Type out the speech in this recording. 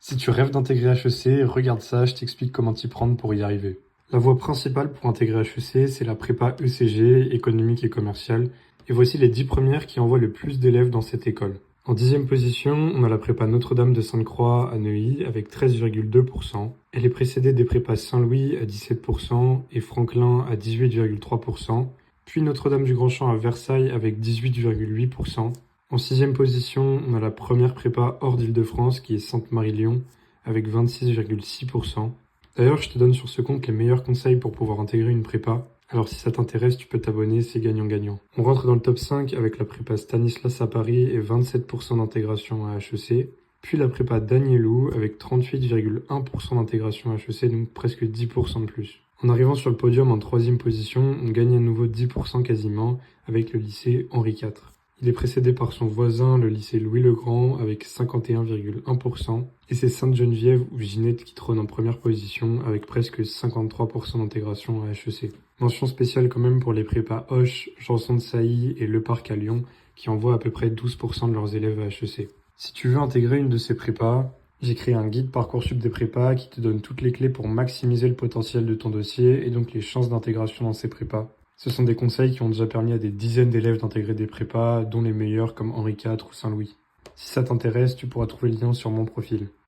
Si tu rêves d'intégrer HEC, regarde ça, je t'explique comment t'y prendre pour y arriver. La voie principale pour intégrer HEC, c'est la prépa ECG, économique et commerciale, et voici les 10 premières qui envoient le plus d'élèves dans cette école. En 10e position, on a la prépa Notre-Dame de Sainte-Croix à Neuilly avec 13,2%. Elle est précédée des prépas Saint-Louis à 17% et Franklin à 18,3%, puis Notre-Dame du Grand-Champ à Versailles avec 18,8%. En 6e position, on a la première prépa hors d'Île-de-France qui est Sainte-Marie-Lyon avec 26,6%. D'ailleurs, je te donne sur ce compte les meilleurs conseils pour pouvoir intégrer une prépa. Alors si ça t'intéresse, tu peux t'abonner, c'est gagnant-gagnant. On rentre dans le top 5 avec la prépa Stanislas à Paris et 27% d'intégration à HEC. Puis la prépa Danielou avec 38,1% d'intégration à HEC, donc presque 10% de plus. En arrivant sur le podium en 3e position, on gagne à nouveau 10% quasiment avec le lycée Henri IV. Il est précédé par son voisin, le lycée Louis-le-Grand, avec 51,1%, et c'est Sainte-Geneviève ou Ginette qui trône en première position, avec presque 53% d'intégration à HEC. Mention spéciale quand même pour les prépas Hoche, Janson de Sailly et Le Parc à Lyon, qui envoient à peu près 12% de leurs élèves à HEC. Si tu veux intégrer une de ces prépas, j'ai créé un guide Parcoursup des prépas qui te donne toutes les clés pour maximiser le potentiel de ton dossier et donc les chances d'intégration dans ces prépas. Ce sont des conseils qui ont déjà permis à des dizaines d'élèves d'intégrer des prépas, dont les meilleurs comme Henri IV ou Saint-Louis. Si ça t'intéresse, tu pourras trouver le lien sur mon profil.